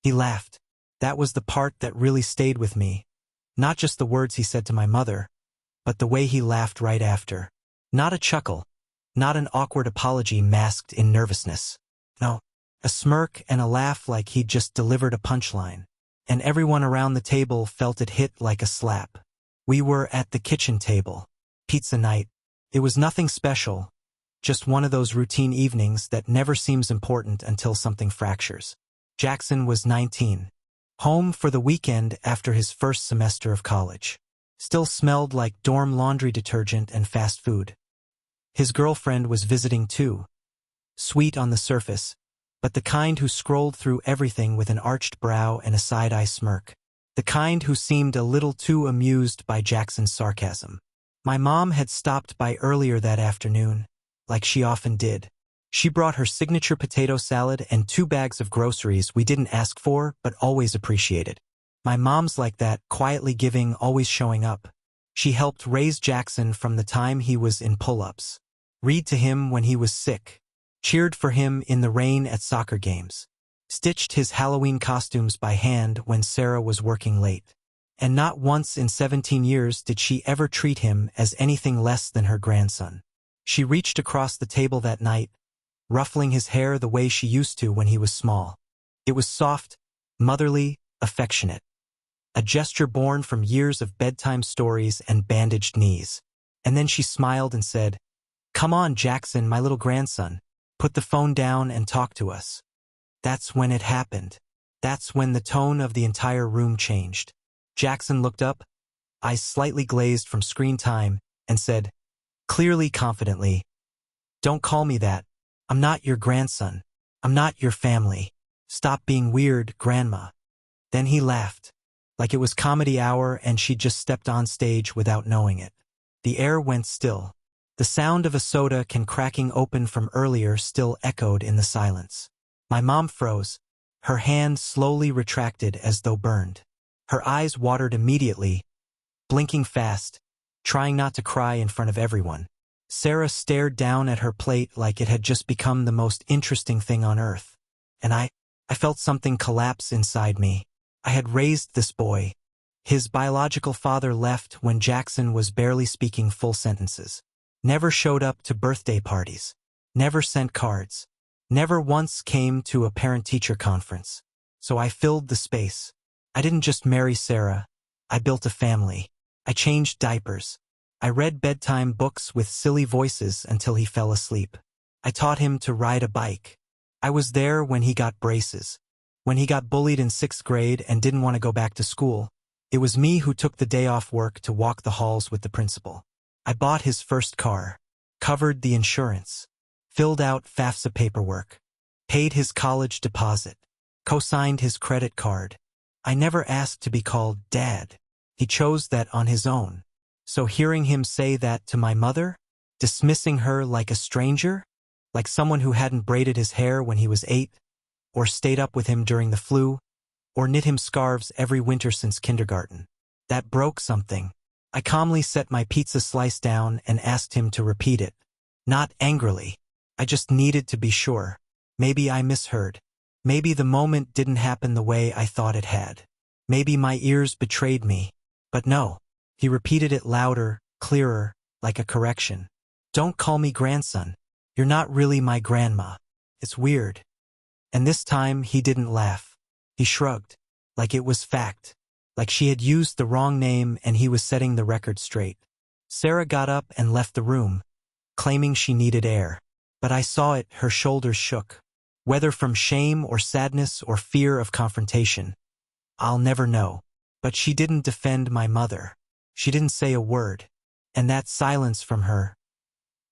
He laughed. That was the part that really stayed with me. Not just the words he said to my mother, but the way he laughed right after. Not a chuckle. Not an awkward apology masked in nervousness. No, a smirk and a laugh like he'd just delivered a punchline. And everyone around the table felt it hit like a slap. We were at the kitchen table. Pizza night. It was nothing special, just one of those routine evenings that never seems important until something fractures. Jackson was 19. Home for the weekend after his first semester of college. Still smelled like dorm laundry detergent and fast food. His girlfriend was visiting too. Sweet on the surface, but the kind who scrolled through everything with an arched brow and a side-eye smirk. The kind who seemed a little too amused by Jackson's sarcasm. My mom had stopped by earlier that afternoon, like she often did. She brought her signature potato salad and 2 bags of groceries we didn't ask for but always appreciated. My mom's like that, quietly giving, always showing up. She helped raise Jackson from the time he was in pull-ups. Read to him when he was sick. Cheered for him in the rain at soccer games. Stitched his Halloween costumes by hand when Sarah was working late. And not once in 17 years did she ever treat him as anything less than her grandson. She reached across the table that night, ruffling his hair the way she used to when he was small. It was soft, motherly, affectionate. A gesture born from years of bedtime stories and bandaged knees. And then she smiled and said, "Come on, Jackson, my little grandson. Put the phone down and talk to us." That's when it happened. That's when the tone of the entire room changed. Jackson looked up, eyes slightly glazed from screen time, and said, clearly confidently, "Don't call me that. I'm not your grandson. I'm not your family. Stop being weird, Grandma." Then he laughed, like it was comedy hour and she'd just stepped on stage without knowing it. The air went still. The sound of a soda can cracking open from earlier still echoed in the silence. My mom froze. Her hand slowly retracted as though burned. Her eyes watered immediately, blinking fast, trying not to cry in front of everyone. Sarah stared down at her plate like it had just become the most interesting thing on earth. And I felt something collapse inside me. I had raised this boy. His biological father left when Jackson was barely speaking full sentences. Never showed up to birthday parties. Never sent cards. Never once came to a parent-teacher conference. So I filled the space. I didn't just marry Sarah. I built a family. I changed diapers. I read bedtime books with silly voices until he fell asleep. I taught him to ride a bike. I was there when he got braces. When he got bullied in 6th grade and didn't want to go back to school, it was me who took the day off work to walk the halls with the principal. I bought his first car, covered the insurance, filled out FAFSA paperwork, paid his college deposit, co-signed his credit card. I never asked to be called Dad. He chose that on his own. So hearing him say that to my mother, dismissing her like a stranger, like someone who hadn't braided his hair when he was 8, or stayed up with him during the flu, or knit him scarves every winter since kindergarten, that broke something. I calmly set my pizza slice down and asked him to repeat it. Not angrily. I just needed to be sure. Maybe I misheard. Maybe the moment didn't happen the way I thought it had. Maybe my ears betrayed me. But no. He repeated it louder, clearer, like a correction. "Don't call me grandson. You're not really my grandma. It's weird." And this time he didn't laugh. He shrugged, like it was fact. Like she had used the wrong name and he was setting the record straight. Sarah got up and left the room, claiming she needed air. But I saw it, her shoulders shook. Whether from shame or sadness or fear of confrontation, I'll never know. But she didn't defend my mother. She didn't say a word. And that silence from her,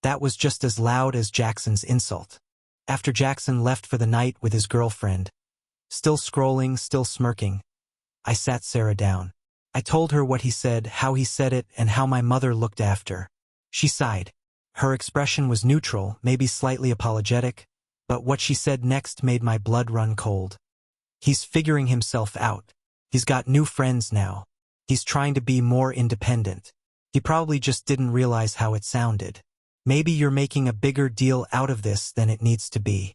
that was just as loud as Jackson's insult. After Jackson left for the night with his girlfriend, still scrolling, still smirking, I sat Sarah down. I told her what he said, how he said it, and how my mother looked after. She sighed. Her expression was neutral, maybe slightly apologetic, but what she said next made my blood run cold. "He's figuring himself out. He's got new friends now. He's trying to be more independent. He probably just didn't realize how it sounded. Maybe you're making a bigger deal out of this than it needs to be."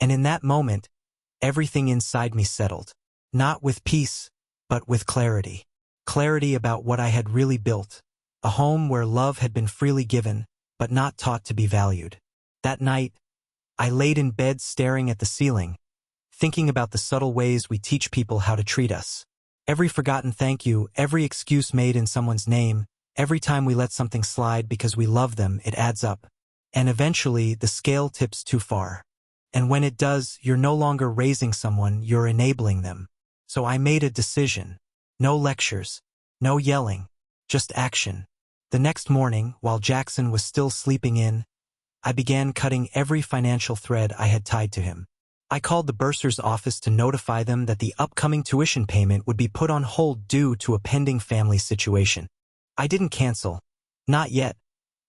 And in that moment, everything inside me settled. Not with peace, but with clarity. Clarity about what I had really built. A home where love had been freely given, but not taught to be valued. That night, I laid in bed staring at the ceiling, thinking about the subtle ways we teach people how to treat us. Every forgotten thank you, every excuse made in someone's name, every time we let something slide because we love them, it adds up. And eventually, the scale tips too far. And when it does, you're no longer raising someone, you're enabling them. So I made a decision. No lectures. No yelling. Just action. The next morning, while Jackson was still sleeping in, I began cutting every financial thread I had tied to him. I called the bursar's office to notify them that the upcoming tuition payment would be put on hold due to a pending family situation. I didn't cancel. Not yet.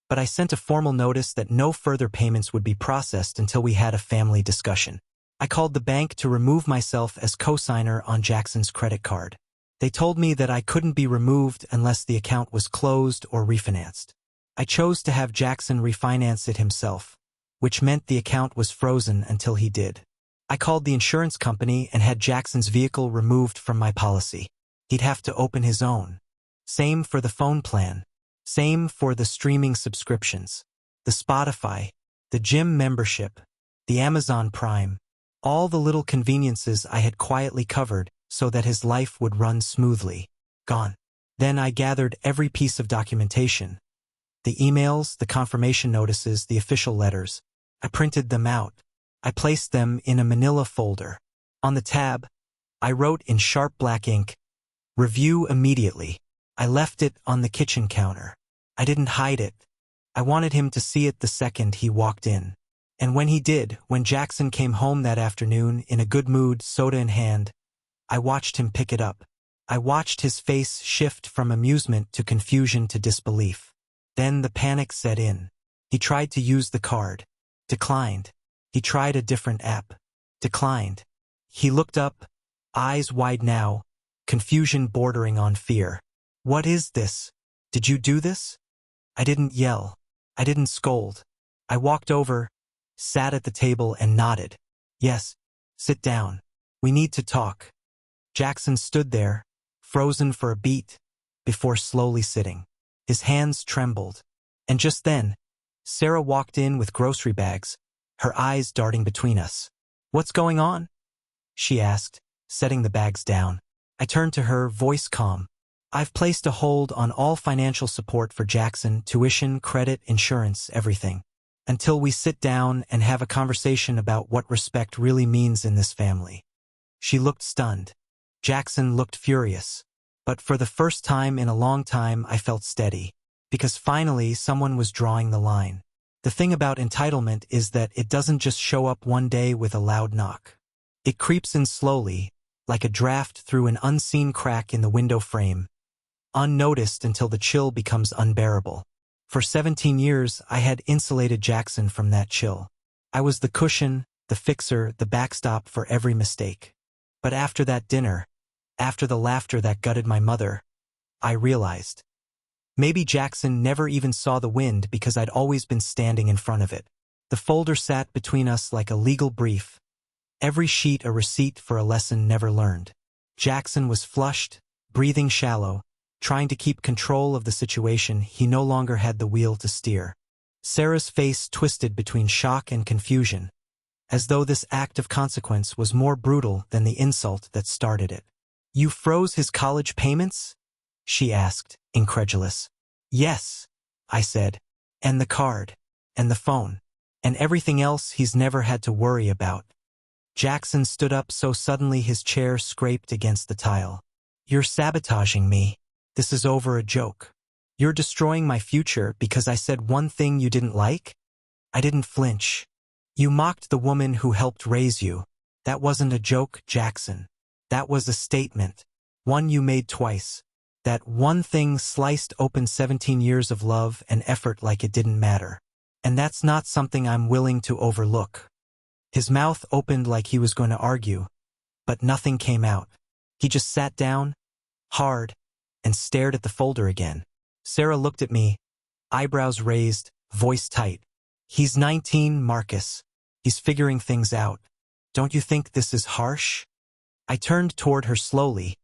But I sent a formal notice that no further payments would be processed until we had a family discussion. I called the bank to remove myself as co-signer on Jackson's credit card. They told me that I couldn't be removed unless the account was closed or refinanced. I chose to have Jackson refinance it himself, which meant the account was frozen until he did. I called the insurance company and had Jackson's vehicle removed from my policy. He'd have to open his own. Same for the phone plan. Same for the streaming subscriptions, the Spotify, the gym membership, the Amazon Prime, all the little conveniences I had quietly covered so that his life would run smoothly. Gone. Then I gathered every piece of documentation. The emails, the confirmation notices, the official letters. I printed them out. I placed them in a manila folder. On the tab, I wrote in sharp black ink, "Review immediately." I left it on the kitchen counter. I didn't hide it. I wanted him to see it the second he walked in. And when he did, when Jackson came home that afternoon, in a good mood, soda in hand, I watched him pick it up. I watched his face shift from amusement to confusion to disbelief. Then the panic set in. He tried to use the card. Declined. He tried a different app. Declined. He looked up, eyes wide now, confusion bordering on fear. "What is this? Did you do this?" I didn't yell. I didn't scold. I walked over, sat at the table and nodded. "Yes, sit down. We need to talk." Jackson stood there, frozen for a beat, before slowly sitting. His hands trembled. And just then, Sarah walked in with grocery bags, her eyes darting between us. "What's going on?" she asked, setting the bags down. I turned to her, voice calm. "I've placed a hold on all financial support for Jackson, tuition, credit, insurance, everything. Until we sit down and have a conversation about what respect really means in this family." She looked stunned. Jackson looked furious. But for the first time in a long time, I felt steady. Because finally, someone was drawing the line. The thing about entitlement is that it doesn't just show up one day with a loud knock. It creeps in slowly, like a draft through an unseen crack in the window frame, unnoticed until the chill becomes unbearable. For 17 years, I had insulated Jackson from that chill. I was the cushion, the fixer, the backstop for every mistake. But after that dinner, after the laughter that gutted my mother, I realized. Maybe Jackson never even saw the wind because I'd always been standing in front of it. The folder sat between us like a legal brief, every sheet a receipt for a lesson never learned. Jackson was flushed, breathing shallow, trying to keep control of the situation. He no longer had the wheel to steer. Sarah's face twisted between shock and confusion, as though this act of consequence was more brutal than the insult that started it. "You froze his college payments?" she asked, incredulous. "Yes," I said. "And the card, and the phone, and everything else he's never had to worry about." Jackson stood up so suddenly his chair scraped against the tile. "You're sabotaging me. This is over a joke. You're destroying my future because I said one thing you didn't like?" I didn't flinch. "You mocked the woman who helped raise you. That wasn't a joke, Jackson. That was a statement. One you made twice. That one thing sliced open 17 years of love and effort like it didn't matter. And that's not something I'm willing to overlook." His mouth opened like he was going to argue, but nothing came out. He just sat down, hard, and stared at the folder again. Sarah looked at me, eyebrows raised, voice tight. "He's 19, Marcus. He's figuring things out. Don't you think this is harsh? I turned toward her slowly,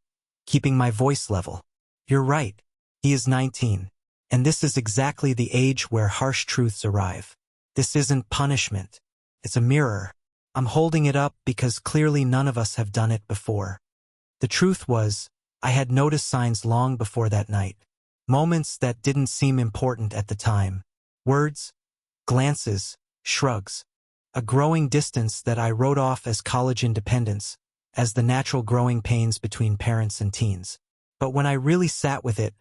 keeping my voice level. You're right. He is 19. And this is exactly the age where harsh truths arrive. This isn't punishment. It's a mirror. I'm holding it up because clearly none of us have done it before. The truth was, I had noticed signs long before that night. Moments that didn't seem important at the time. Words, glances, shrugs. A growing distance that I wrote off as college independence, as the natural growing pains between parents and teens. But when I really sat with it,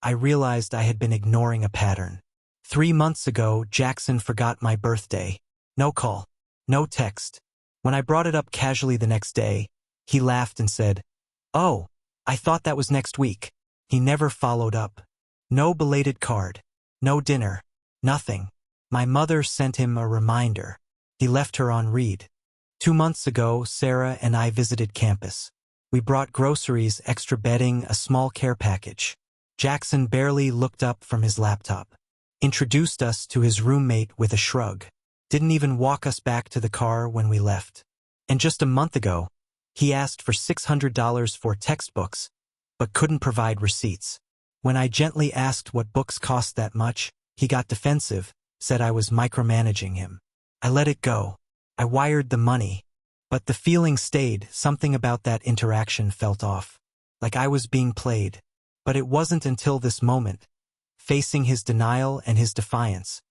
I realized I had been ignoring a pattern. 3 months ago, Jackson forgot my birthday. No call. No text. When I brought it up casually the next day, he laughed and said, "Oh, I thought that was next week." He never followed up. No belated card. No dinner. Nothing. My mother sent him a reminder. He left her on read. 2 months ago, Sarah and I visited campus. We brought groceries, extra bedding, a small care package. Jackson barely looked up from his laptop. Introduced us to his roommate with a shrug. Didn't even walk us back to the car when we left. And just a month ago, he asked for $600 for textbooks, but couldn't provide receipts. When I gently asked what books cost that much, he got defensive, said I was micromanaging him. I let it go. I wired the money. But the feeling stayed. Something about that interaction felt off. Like I was being played. But it wasn't until this moment, facing his denial and his defiance,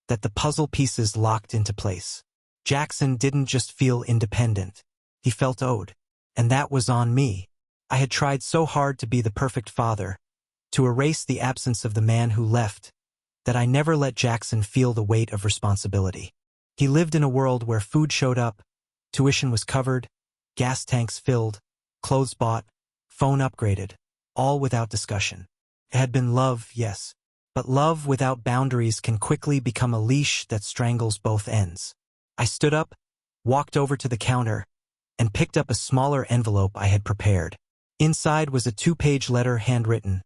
that the puzzle pieces locked into place. Jackson didn't just feel independent. He felt owed. And that was on me. I had tried so hard to be the perfect father, to erase the absence of the man who left, that I never let Jackson feel the weight of responsibility. He lived in a world where food showed up, tuition was covered, gas tanks filled, clothes bought, phone upgraded, all without discussion. It had been love, yes, but love without boundaries can quickly become a leash that strangles both ends. I stood up, walked over to the counter, and picked up a smaller envelope I had prepared. Inside was a 2-page letter handwritten,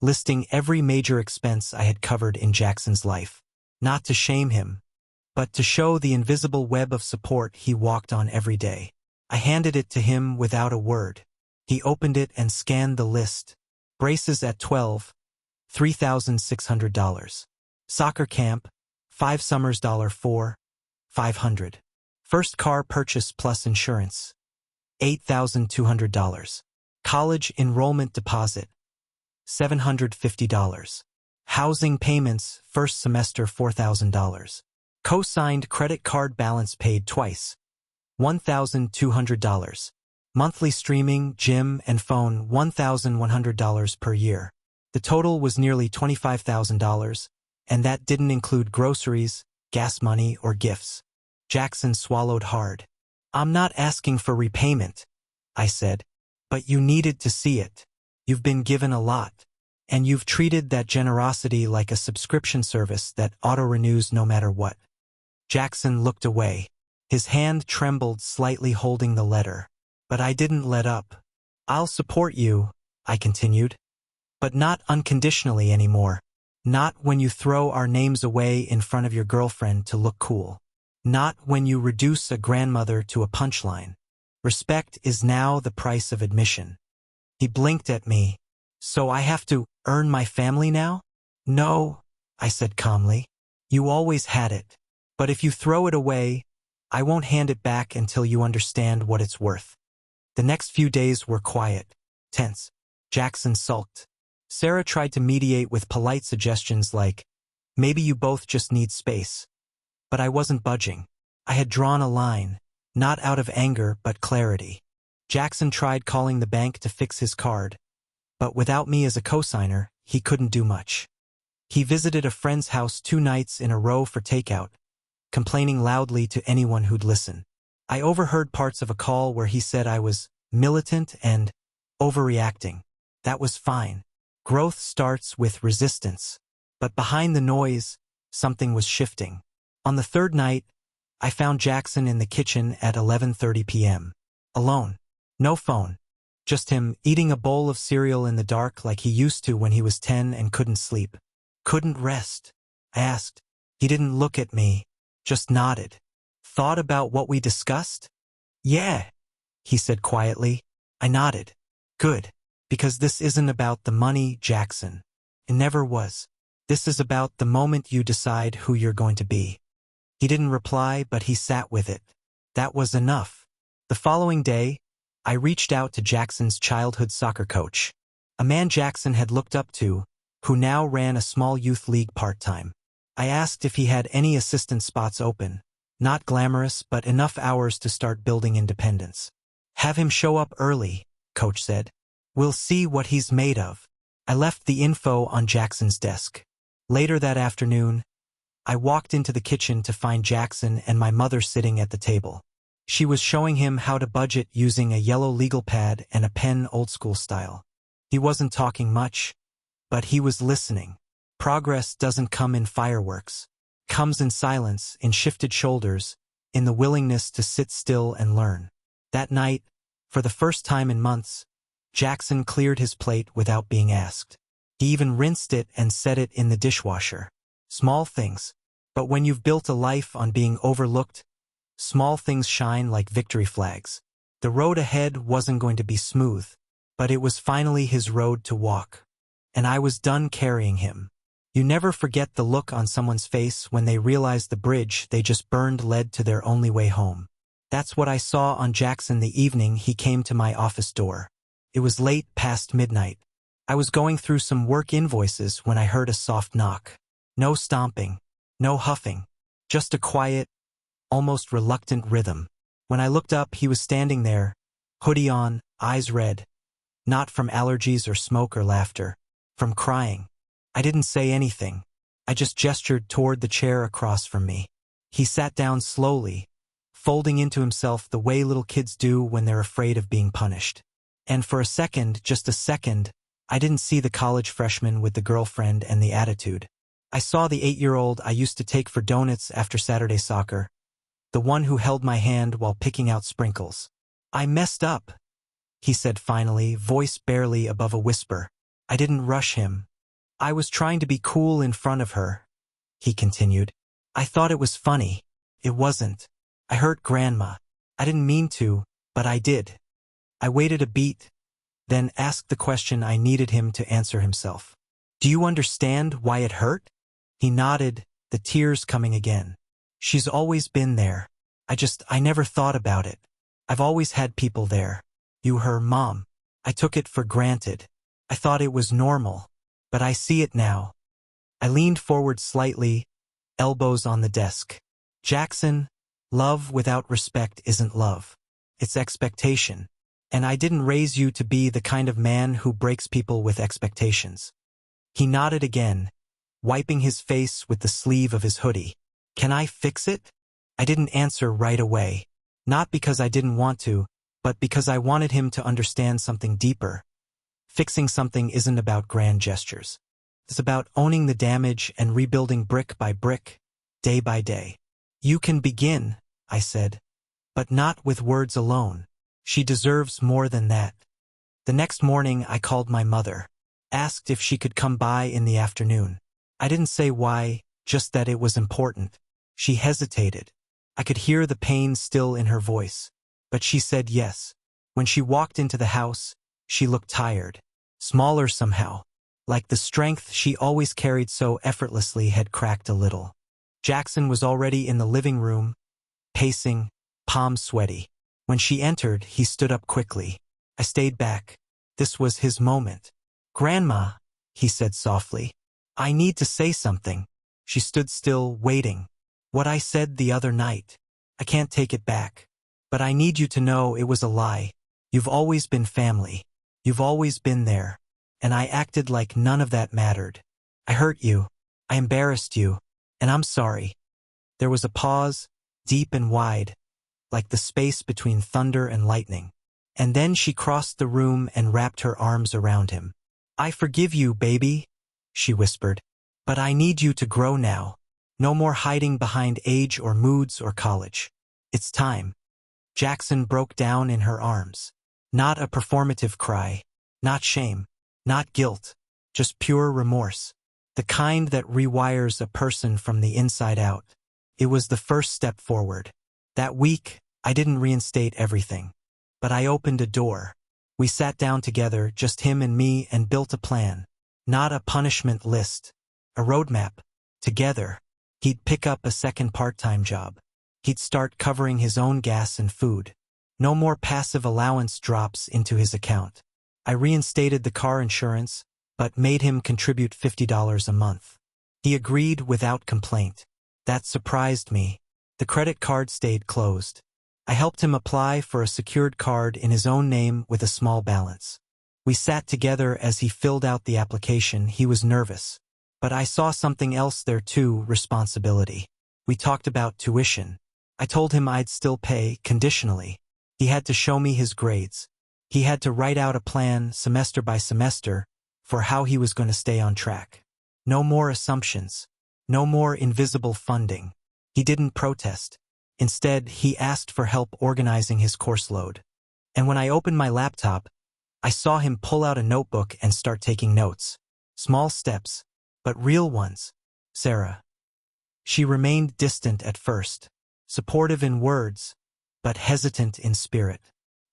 listing every major expense I had covered in Jackson's life. Not to shame him, but to show the invisible web of support he walked on every day. I handed it to him without a word. He opened it and scanned the list. Braces at 12, $3,600. Soccer camp, 5 summers $4, $500. First car purchase plus insurance, $8,200. College enrollment deposit, $750. Housing payments, first semester $4,000. Co-signed credit card balance paid twice, $1,200. Monthly streaming, gym, and phone, $1,100 per year. The total was nearly $25,000, and that didn't include groceries, gas money, or gifts. Jackson swallowed hard. "I'm not asking for repayment," I said, "but you needed to see it. You've been given a lot, and you've treated that generosity like a subscription service that auto-renews no matter what." Jackson looked away. His hand trembled slightly holding the letter. But I didn't let up. "I'll support you," I continued. "But not unconditionally anymore. Not when you throw our names away in front of your girlfriend to look cool. Not when you reduce a grandmother to a punchline. Respect is now the price of admission." He blinked at me. "So I have to earn my family now?" "No," I said calmly. "You always had it. But if you throw it away, I won't hand it back until you understand what it's worth." The next few days were quiet, tense. Jackson sulked. Sarah tried to mediate with polite suggestions like, "Maybe you both just need space." But I wasn't budging. I had drawn a line, not out of anger but clarity. Jackson tried calling the bank to fix his card, but without me as a cosigner, he couldn't do much. He visited a friend's house 2 nights in a row for takeout, complaining loudly to anyone who'd listen. I overheard parts of a call where he said I was militant and overreacting. That was fine. Growth starts with resistance. But behind the noise, something was shifting. On the 3rd night, I found Jackson in the kitchen at 11:30 p.m. Alone. No phone. Just him eating a bowl of cereal in the dark like he used to when he was 10 and couldn't sleep. "Couldn't rest?" I asked. He didn't look at me, just nodded. "Thought about what we discussed?" Yeah, he said quietly. I nodded. Good. Because this isn't about the money, Jackson. It never was. This is about the moment you decide who you're going to be. He didn't reply, but he sat with it. That was enough. The following day, I reached out to Jackson's childhood soccer coach, a man Jackson had looked up to, who now ran a small youth league part-time. I asked if he had any assistant spots open. Not glamorous, but enough hours to start building independence. Have him show up early, coach said. We'll see what he's made of. I left the info on Jackson's desk. Later that afternoon, I walked into the kitchen to find Jackson and my mother sitting at the table. She was showing him how to budget using a yellow legal pad and a pen old-school style. He wasn't talking much, but he was listening. Progress doesn't come in fireworks. It comes in silence, in shifted shoulders, in the willingness to sit still and learn. That night, for the first time in months, Jackson cleared his plate without being asked. He even rinsed it and set it in the dishwasher. Small things. But when you've built a life on being overlooked, small things shine like victory flags. The road ahead wasn't going to be smooth, but it was finally his road to walk. And I was done carrying him. You never forget the look on someone's face when they realize the bridge they just burned led to their only way home. That's what I saw on Jackson the evening he came to my office door. It was late past midnight. I was going through some work invoices when I heard a soft knock. No stomping, no huffing, just a quiet, almost reluctant rhythm. When I looked up, he was standing there, hoodie on, eyes red. Not from allergies or smoke or laughter, from crying. I didn't say anything. I just gestured toward the chair across from me. He sat down slowly, folding into himself the way little kids do when they're afraid of being punished. And for a second, just a second, I didn't see the college freshman with the girlfriend and the attitude. I saw the 8-year-old I used to take for donuts after Saturday soccer, the one who held my hand while picking out sprinkles. I messed up, he said finally, voice barely above a whisper. I didn't rush him. I was trying to be cool in front of her, he continued. I thought it was funny. It wasn't. I hurt Grandma. I didn't mean to, but I did. I waited a beat, then asked the question I needed him to answer himself. Do you understand why it hurt? He nodded, the tears coming again. She's always been there. I never thought about it. I've always had people there. You, her mom. I took it for granted. I thought it was normal. But I see it now. I leaned forward slightly, elbows on the desk. Jackson, love without respect isn't love. It's expectation. And I didn't raise you to be the kind of man who breaks people with expectations. He nodded again, wiping his face with the sleeve of his hoodie. Can I fix it? I didn't answer right away. Not because I didn't want to, but because I wanted him to understand something deeper. Fixing something isn't about grand gestures. It's about owning the damage and rebuilding brick by brick, day by day. You can begin, I said, but not with words alone. She deserves more than that. The next morning I called my mother, asked if she could come by in the afternoon. I didn't say why, just that it was important. She hesitated. I could hear the pain still in her voice, but she said yes. When she walked into the house, she looked tired, smaller somehow, like the strength she always carried so effortlessly had cracked a little. Jackson was already in the living room, pacing, palms sweaty. When she entered, he stood up quickly. I stayed back. This was his moment. Grandma, he said softly, I need to say something. She stood still, waiting. What I said the other night. I can't take it back. But I need you to know it was a lie. You've always been family. You've always been there. And I acted like none of that mattered. I hurt you. I embarrassed you. And I'm sorry. There was a pause, deep and wide, like the space between thunder and lightning. And then she crossed the room and wrapped her arms around him. I forgive you, baby, she whispered. But I need you to grow now. No more hiding behind age or moods or college. It's time. Jackson broke down in her arms. Not a performative cry. Not shame. Not guilt. Just pure remorse. The kind that rewires a person from the inside out. It was the first step forward. That week, I didn't reinstate everything. But I opened a door. We sat down together, just him and me, and built a plan. Not a punishment list. A roadmap. Together. He'd pick up a second part-time job. He'd start covering his own gas and food. No more passive allowance drops into his account. I reinstated the car insurance, but made him contribute $50 a month. He agreed without complaint. That surprised me. The credit card stayed closed. I helped him apply for a secured card in his own name with a small balance. We sat together as he filled out the application. He was nervous. But I saw something else there too, responsibility. We talked about tuition. I told him I'd still pay, conditionally. He had to show me his grades. He had to write out a plan, semester by semester, for how he was going to stay on track. No more assumptions. No more invisible funding. He didn't protest. Instead, he asked for help organizing his course load. And when I opened my laptop, I saw him pull out a notebook and start taking notes. Small steps, but real ones. Sarah. She remained distant at first, supportive in words, but hesitant in spirit.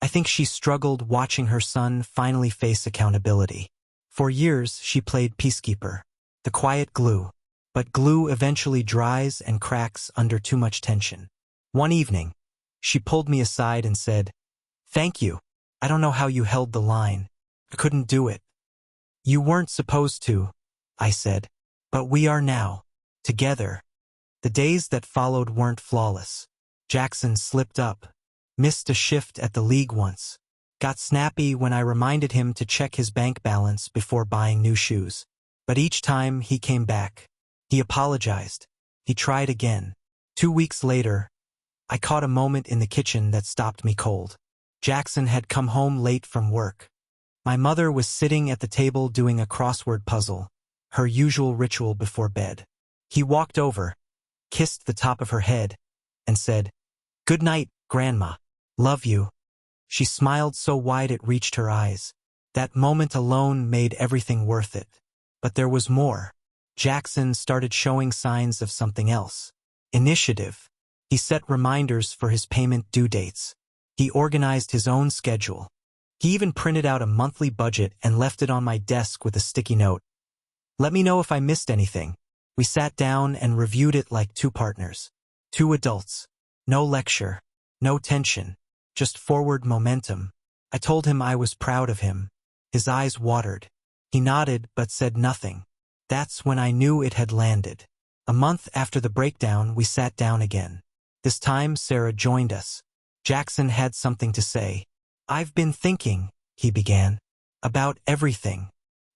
I think she struggled watching her son finally face accountability. For years, she played peacekeeper, the quiet glue. But glue eventually dries and cracks under too much tension. One evening, she pulled me aside and said, "Thank you. I don't know how you held the line. I couldn't do it." "You weren't supposed to," I said. "But we are now. Together." The days that followed weren't flawless. Jackson slipped up, missed a shift at the league once, got snappy when I reminded him to check his bank balance before buying new shoes. But each time he came back. He apologized. He tried again. 2 weeks later, I caught a moment in the kitchen that stopped me cold. Jackson had come home late from work. My mother was sitting at the table doing a crossword puzzle, her usual ritual before bed. He walked over, kissed the top of her head, and said, "Good night, Grandma. Love you." She smiled so wide it reached her eyes. That moment alone made everything worth it. But there was more. Jackson started showing signs of something else. Initiative. He set reminders for his payment due dates. He organized his own schedule. He even printed out a monthly budget and left it on my desk with a sticky note. "Let me know if I missed anything." We sat down and reviewed it like two partners. Two adults. No lecture. No tension. Just forward momentum. I told him I was proud of him. His eyes watered. He nodded but said nothing. That's when I knew it had landed. A month after the breakdown, we sat down again. This time, Sarah joined us. Jackson had something to say. "I've been thinking," he began, "about everything.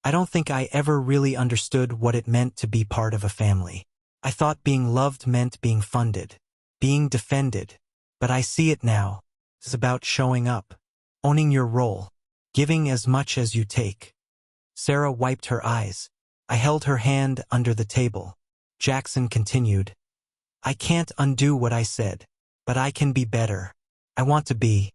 I don't think I ever really understood what it meant to be part of a family. I thought being loved meant being funded, being defended. But I see it now. It's about showing up, owning your role, giving as much as you take." Sarah wiped her eyes. I held her hand under the table. Jackson continued, "I can't undo what I said, but I can be better. I want to be."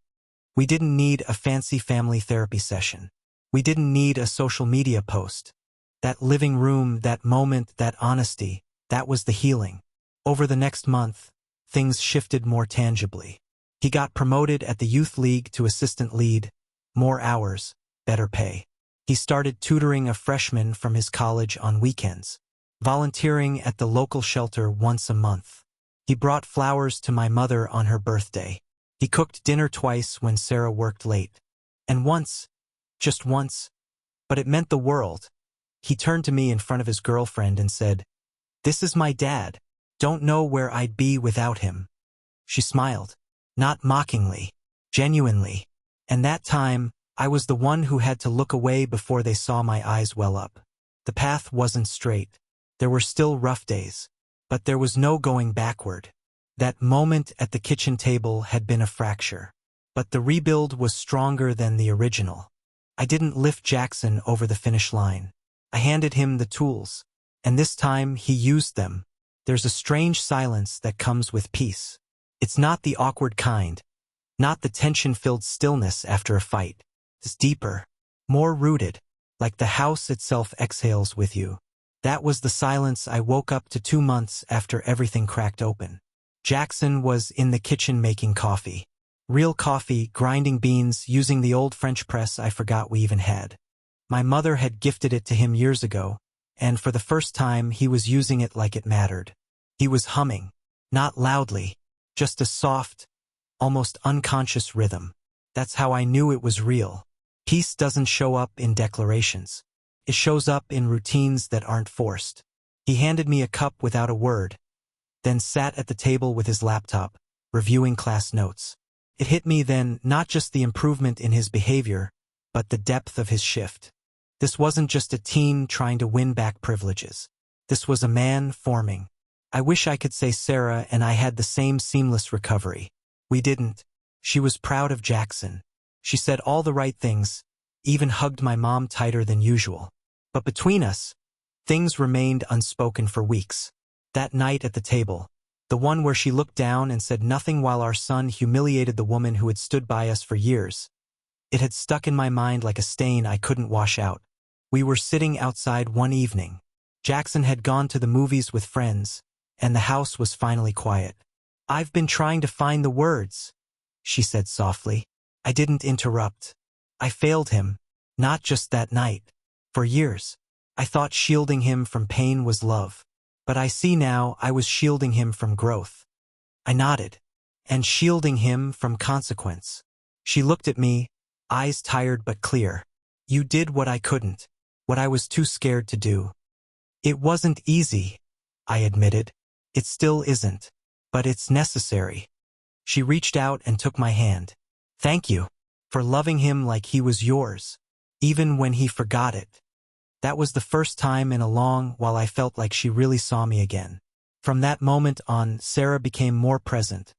We didn't need a fancy family therapy session. We didn't need a social media post. That living room, that moment, that honesty, that was the healing. Over the next month, things shifted more tangibly. He got promoted at the youth league to assistant lead, more hours, better pay. He started tutoring a freshman from his college on weekends, volunteering at the local shelter once a month. He brought flowers to my mother on her birthday. He cooked dinner twice when Sarah worked late. And once, just once, but it meant the world, he turned to me in front of his girlfriend and said, "This is my dad. Don't know where I'd be without him." She smiled, not mockingly, genuinely. And that time, I was the one who had to look away before they saw my eyes well up. The path wasn't straight. There were still rough days. But there was no going backward. That moment at the kitchen table had been a fracture. But the rebuild was stronger than the original. I didn't lift Jackson over the finish line. I handed him the tools. And this time, he used them. There's a strange silence that comes with peace. It's not the awkward kind. Not the tension-filled stillness after a fight. It's deeper, more rooted, like the house itself exhales with you. That was the silence I woke up to 2 months after everything cracked open. Jackson was in the kitchen making coffee. Real coffee, grinding beans, using the old French press I forgot we even had. My mother had gifted it to him years ago, and for the first time he was using it like it mattered. He was humming, not loudly, just a soft, almost unconscious rhythm. That's how I knew it was real. Peace doesn't show up in declarations. It shows up in routines that aren't forced. He handed me a cup without a word, then sat at the table with his laptop, reviewing class notes. It hit me then not just the improvement in his behavior, but the depth of his shift. This wasn't just a teen trying to win back privileges. This was a man forming. I wish I could say Sarah and I had the same seamless recovery. We didn't. She was proud of Jackson. She said all the right things, even hugged my mom tighter than usual. But between us, things remained unspoken for weeks. That night at the table, the one where she looked down and said nothing while our son humiliated the woman who had stood by us for years, it had stuck in my mind like a stain I couldn't wash out. We were sitting outside one evening. Jackson had gone to the movies with friends, and the house was finally quiet. "I've been trying to find the words," she said softly. I didn't interrupt. I failed him, not just that night. For years, I thought shielding him from pain was love. But I see now I was shielding him from growth. I nodded. And shielding him from consequence. She looked at me, eyes tired but clear. "You did what I couldn't, what I was too scared to do." "It wasn't easy," I admitted. "It still isn't. But it's necessary." She reached out and took my hand. "Thank you for loving him like he was yours, even when he forgot it." That was the first time in a long while I felt like she really saw me again. From that moment on, Sarah became more present.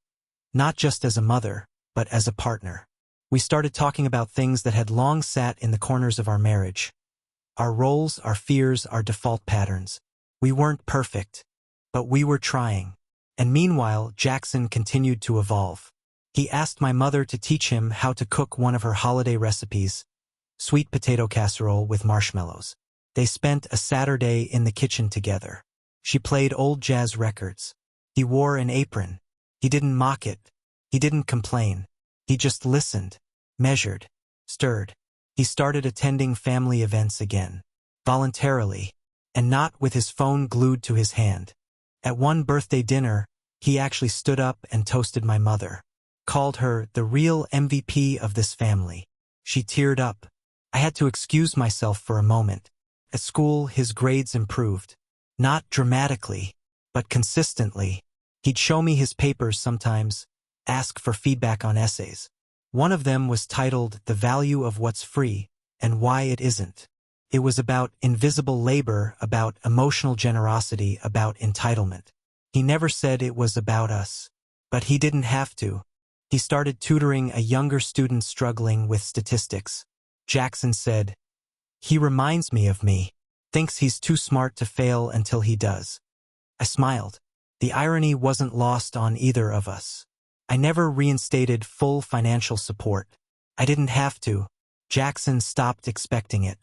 Not just as a mother, but as a partner. We started talking about things that had long sat in the corners of our marriage. Our roles, our fears, our default patterns. We weren't perfect, but we were trying. And meanwhile, Jackson continued to evolve. He asked my mother to teach him how to cook one of her holiday recipes, sweet potato casserole with marshmallows. They spent a Saturday in the kitchen together. She played old jazz records. He wore an apron. He didn't mock it. He didn't complain. He just listened, measured, stirred. He started attending family events again, voluntarily, and not with his phone glued to his hand. At one birthday dinner, he actually stood up and toasted my mother, called her the real MVP of this family. She teared up. I had to excuse myself for a moment. At school, his grades improved. Not dramatically, but consistently. He'd show me his papers sometimes, ask for feedback on essays. One of them was titled "The Value of What's Free and Why It Isn't." It was about invisible labor, about emotional generosity, about entitlement. He never said it was about us. But he didn't have to. He started tutoring a younger student struggling with statistics. Jackson said, "He reminds me of me. Thinks he's too smart to fail until he does." I smiled. The irony wasn't lost on either of us. I never reinstated full financial support. I didn't have to. Jackson stopped expecting it.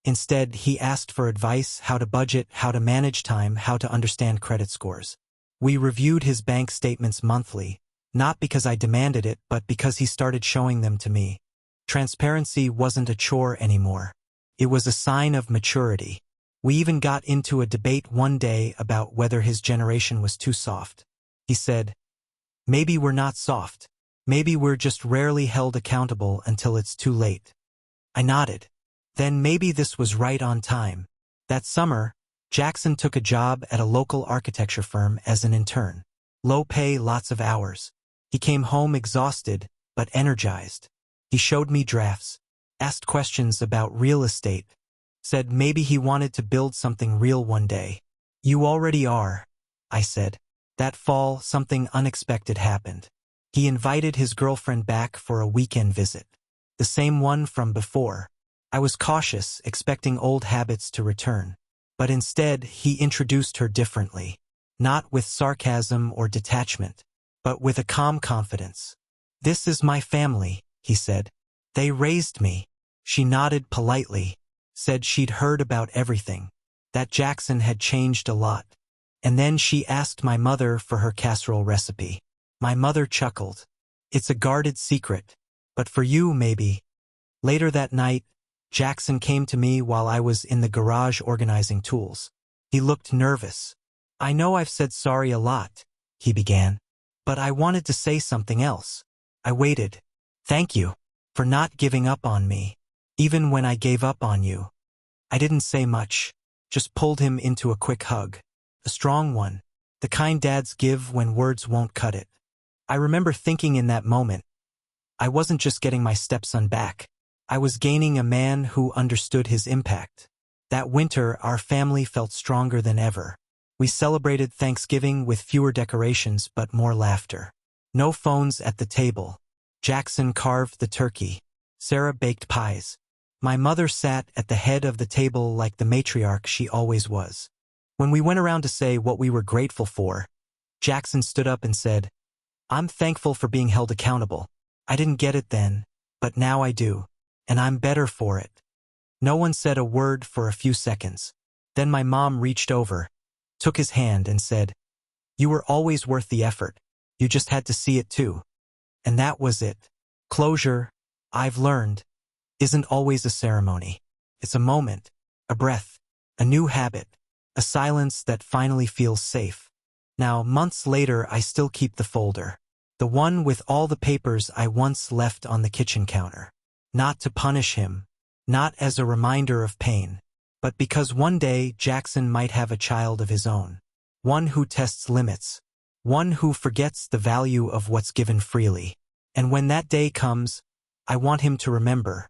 Instead, he asked for advice: how to budget, how to manage time, how to understand credit scores. We reviewed his bank statements monthly, not because I demanded it, but because he started showing them to me. Transparency wasn't a chore anymore. It was a sign of maturity. We even got into a debate one day about whether his generation was too soft. He said, "Maybe we're not soft. Maybe we're just rarely held accountable until it's too late." I nodded. Then maybe this was right on time. That summer, Jackson took a job at a local architecture firm as an intern. Low pay, lots of hours. He came home exhausted, but energized. He showed me drafts, asked questions about real estate, said maybe he wanted to build something real one day. "You already are," I said. That fall, something unexpected happened. He invited his girlfriend back for a weekend visit. The same one from before. I was cautious, expecting old habits to return. But instead, he introduced her differently. Not with sarcasm or detachment, but with a calm confidence. "This is my family," he said. "They raised me." She nodded politely, said she'd heard about everything, that Jackson had changed a lot. And then she asked my mother for her casserole recipe. My mother chuckled. It's a guarded secret, but for you, maybe. Later that night, Jackson came to me while I was in the garage organizing tools. He looked nervous. I know I've said sorry a lot, he began, but I wanted to say something else. I waited. Thank you for not giving up on me, even when I gave up on you. I didn't say much, just pulled him into a quick hug. A strong one, the kind dads give when words won't cut it. I remember thinking in that moment, I wasn't just getting my stepson back. I was gaining a man who understood his impact. That winter, our family felt stronger than ever. We celebrated Thanksgiving with fewer decorations but more laughter. No phones at the table. Jackson carved the turkey. Sarah baked pies. My mother sat at the head of the table like the matriarch she always was. When we went around to say what we were grateful for, Jackson stood up and said, I'm thankful for being held accountable. I didn't get it then, but now I do, and I'm better for it. No one said a word for a few seconds. Then my mom reached over, took his hand and said, You were always worth the effort. You just had to see it too. And that was it. Closure, I've learned, isn't always a ceremony. It's a moment, a breath, a new habit, a silence that finally feels safe. Now, months later, I still keep the folder. The one with all the papers I once left on the kitchen counter. Not to punish him, not as a reminder of pain, but because one day Jackson might have a child of his own. One who tests limits. One who forgets the value of what's given freely. And when that day comes, I want him to remember.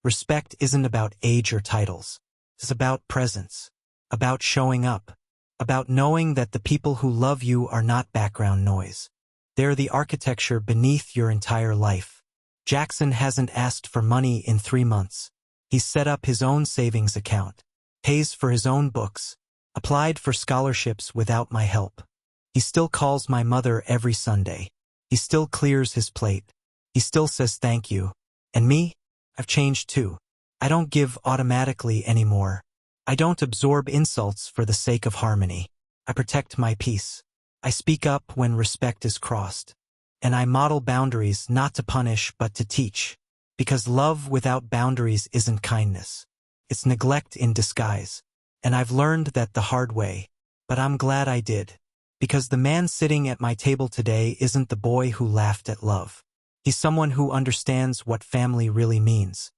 Respect isn't about age or titles. It's about presence. About showing up. About knowing that the people who love you are not background noise. They're the architecture beneath your entire life. Jackson hasn't asked for money in 3 months. He's set up his own savings account, pays for his own books, applied for scholarships without my help. He still calls my mother every Sunday. He still clears his plate. He still says thank you. And me? I've changed too. I don't give automatically anymore. I don't absorb insults for the sake of harmony. I protect my peace. I speak up when respect is crossed. And I model boundaries not to punish but to teach. Because love without boundaries isn't kindness. It's neglect in disguise. And I've learned that the hard way. But I'm glad I did. Because the man sitting at my table today isn't the boy who laughed at love. He's someone who understands what family really means.